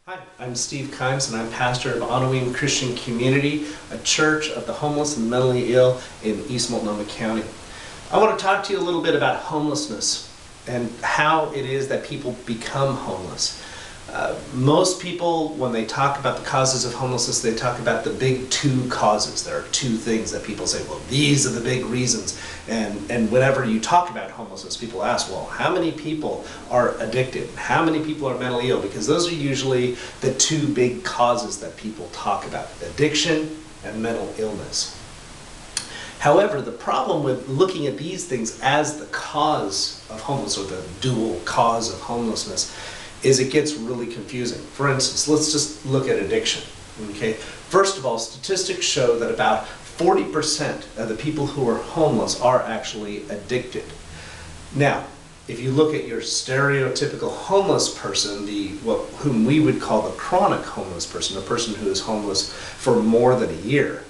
Hi, I'm Steve Kimes, and I'm pastor of Onawim Christian Community, a church of the homeless and mentally ill in East Multnomah County. I want to talk to you a little bit about homelessness and how it is that people become homeless. Most people, when they talk about the causes of homelessness, they talk about the big two causes. There are two things that people say, well, these are the big reasons. And whenever you talk about homelessness, people ask, well, how many people are addicted? How many people are mentally ill? Because those are usually the two big causes that people talk about, addiction and mental illness. However, the problem with looking at these things as the cause of homelessness, or the dual cause of homelessness, is it gets really confusing. For instance, let's just look at addiction. Okay? First of all, statistics show that about 40% of the people who are homeless are actually addicted. Now, if you look at your stereotypical homeless person, whom we would call the chronic homeless person, a person who is homeless for more than a year,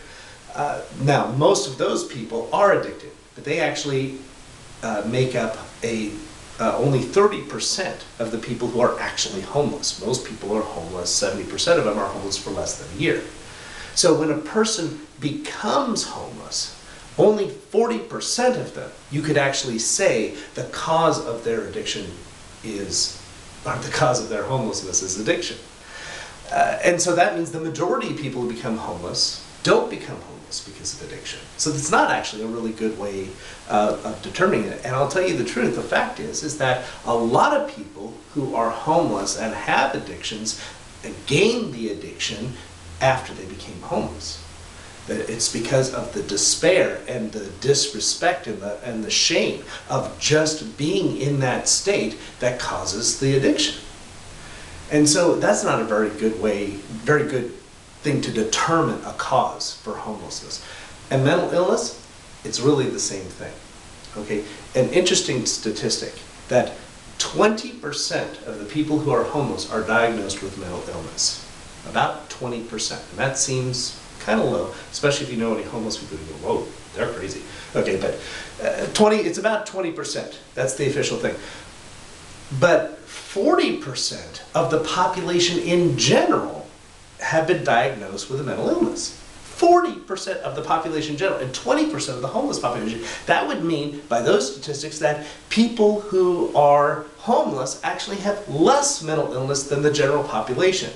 now most of those people are addicted, but they actually make up only 30% of the people who are actually homeless. Most people are homeless, 70% of them are homeless for less than a year. So when a person becomes homeless, only 40% of them, you could actually say the cause of their addiction or the cause of their homelessness is addiction. And so that means the majority of people who become homeless don't become homeless because of addiction. So it's not actually a really good way of determining it. And I'll tell you the truth, the fact is that a lot of people who are homeless and have addictions gain the addiction after they became homeless. It's because of the despair and the disrespect and the shame of just being in that state that causes the addiction. And so that's not a very good thing to determine a cause for homelessness. And mental illness, it's really the same thing. Okay? An interesting statistic that 20% of the people who are homeless are diagnosed with mental illness. About 20%. And that seems kind of low, especially if you know any homeless people who go, whoa, they're crazy. Okay, but it's about 20%. That's the official thing. But 40% of the population in general have been diagnosed with a mental illness. 40% of the population in general and 20% of the homeless population. That would mean, by those statistics, that people who are homeless actually have less mental illness than the general population.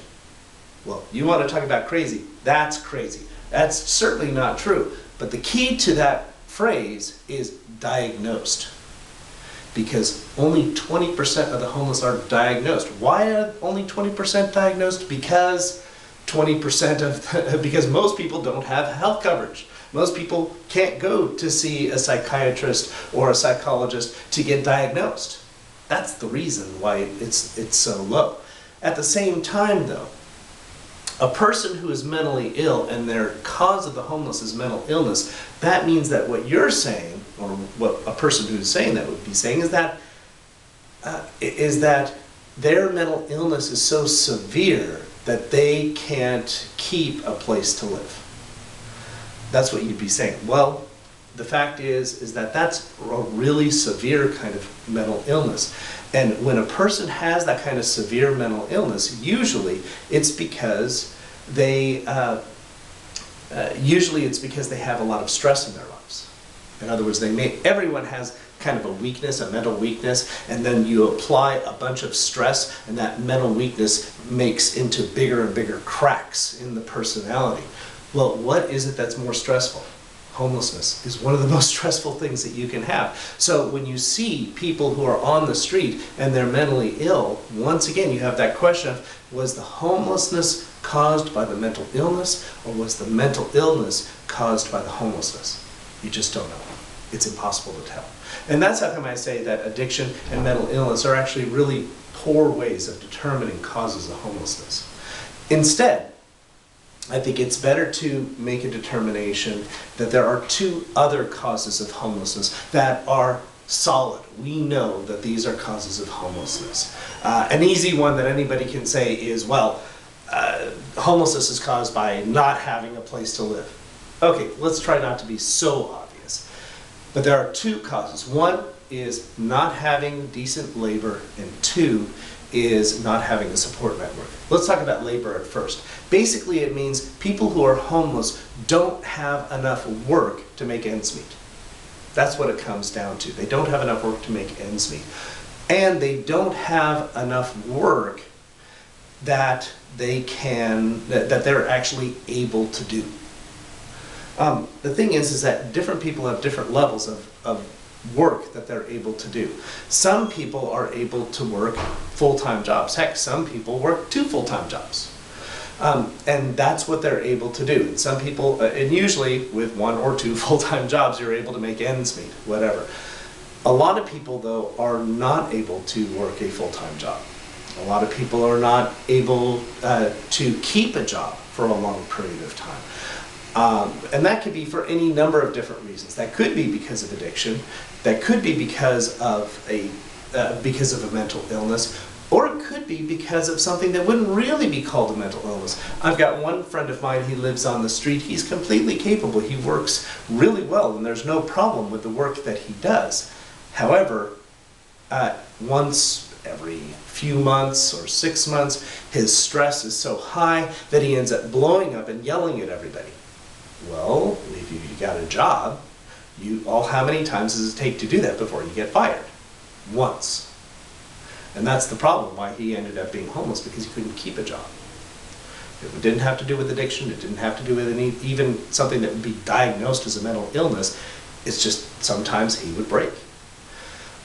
Well, you want to talk about crazy? That's crazy. That's certainly not true. But the key to that phrase is diagnosed. Because only 20% of the homeless are diagnosed. Why are only 20% diagnosed? Because most people don't have health coverage. Most people can't go to see a psychiatrist or a psychologist to get diagnosed. That's the reason why it's so low. At the same time, though, a person who is mentally ill and their cause of the homeless is mental illness, that means that what you're saying, or what a person who's saying that would be saying, is that their mental illness is so severe that they can't keep a place to live. That's what you'd be saying. Well, the fact is that that's a really severe kind of mental illness. And when a person has that kind of severe mental illness, usually it's because they have a lot of stress in their lives. In other words, everyone has kind of a weakness, a mental weakness, and then you apply a bunch of stress, and that mental weakness makes into bigger and bigger cracks in the personality. Well, what is it that's more stressful? Homelessness is one of the most stressful things that you can have. So when you see people who are on the street and they're mentally ill, once again you have that question of, was the homelessness caused by the mental illness, or was the mental illness caused by the homelessness? You just don't know. It's impossible to tell. And that's how come I say that addiction and mental illness are actually really poor ways of determining causes of homelessness. Instead, I think it's better to make a determination that there are two other causes of homelessness that are solid. We know that these are causes of homelessness. An easy one that anybody can say is, well, homelessness is caused by not having a place to live. Okay, let's try not to be so obvious. But there are two causes. One is not having decent labor, and two is not having a support network. Let's talk about labor at first. Basically, it means people who are homeless don't have enough work to make ends meet. That's what it comes down to. They don't have enough work to make ends meet. And they don't have enough work that they're actually able to do. The thing is that different people have different levels of work that they're able to do. Some people are able to work full-time jobs. Heck, some people work 2 full-time jobs. And that's what they're able to do. And some people, and usually with 1 or 2 full-time jobs, you're able to make ends meet, whatever. A lot of people, though, are not able to work a full-time job. A lot of people are not able to keep a job for a long period of time. And that could be for any number of different reasons. That could be because of addiction. That could be because of a mental illness. Or it could be because of something that wouldn't really be called a mental illness. I've got one friend of mine, he lives on the street. He's completely capable. He works really well, and there's no problem with the work that he does. However, once every few months or 6 months, his stress is so high that he ends up blowing up and yelling at everybody. Well, if you got a job, how many times does it take to do that before you get fired? Once. And that's the problem why he ended up being homeless, because he couldn't keep a job. It didn't have to do with addiction. It didn't have to do with even something that would be diagnosed as a mental illness. It's just sometimes he would break.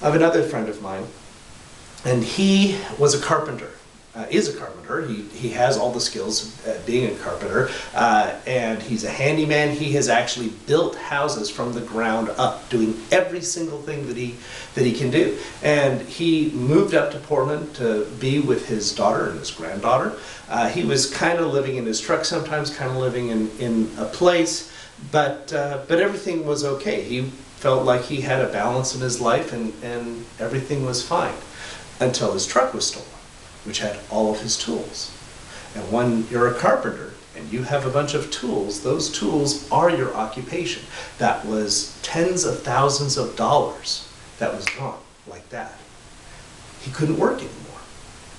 I have another friend of mine, and he was a carpenter. Is a carpenter. He has all the skills being a carpenter, and he's a handyman. He has actually built houses from the ground up, doing every single thing that he can do. And he moved up to Portland to be with his daughter and his granddaughter. He was kind of living in his truck sometimes, kind of living in a place, but everything was okay. He felt like he had a balance in his life, and everything was fine until his truck was stolen, which had all of his tools. And when you're a carpenter and you have a bunch of tools, those tools are your occupation. That was tens of thousands of dollars that was gone like that. He couldn't work anymore.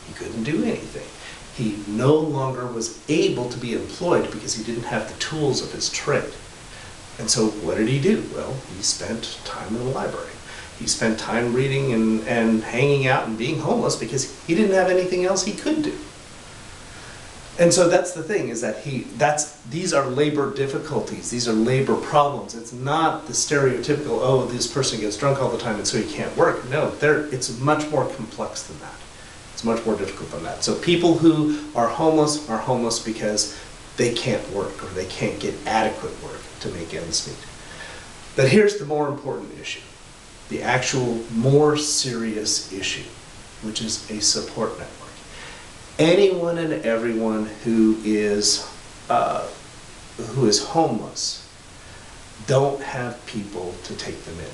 He couldn't do anything. He no longer was able to be employed because he didn't have the tools of his trade. And so what did he do? Well, he spent time in the library. He spent time reading and hanging out and being homeless because he didn't have anything else he could do. And so that's the thing, is that these are labor difficulties. These are labor problems. It's not the stereotypical, oh, this person gets drunk all the time and so he can't work. No, it's much more complex than that. It's much more difficult than that. So people who are homeless because they can't work, or they can't get adequate work to make ends meet. But here's the more important issue. The actual more serious issue, which is a support network. Anyone and everyone who is homeless don't have people to take them in.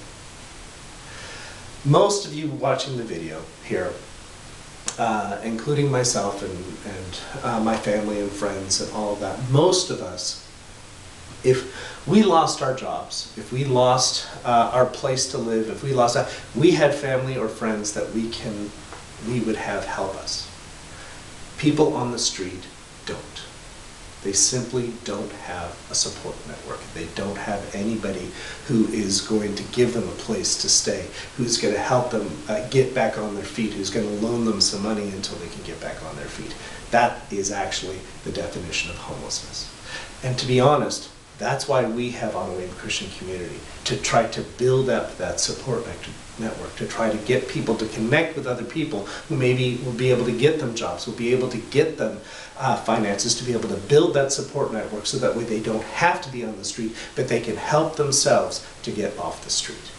Most of you watching the video here, including myself and my family and friends and all of that, most of us, if we lost our jobs, if we lost our place to live, if we lost that, we had family or friends that we would have help us. People on the street don't. They simply don't have a support network. They don't have anybody who is going to give them a place to stay, who's going to help them get back on their feet, who's going to loan them some money until they can get back on their feet. That is actually the definition of homelessness. And to be honest, that's why we have Honoring Christian Community, to try to build up that support network, to try to get people to connect with other people who maybe will be able to get them jobs, will be able to get them finances, to be able to build that support network so that way they don't have to be on the street, but they can help themselves to get off the street.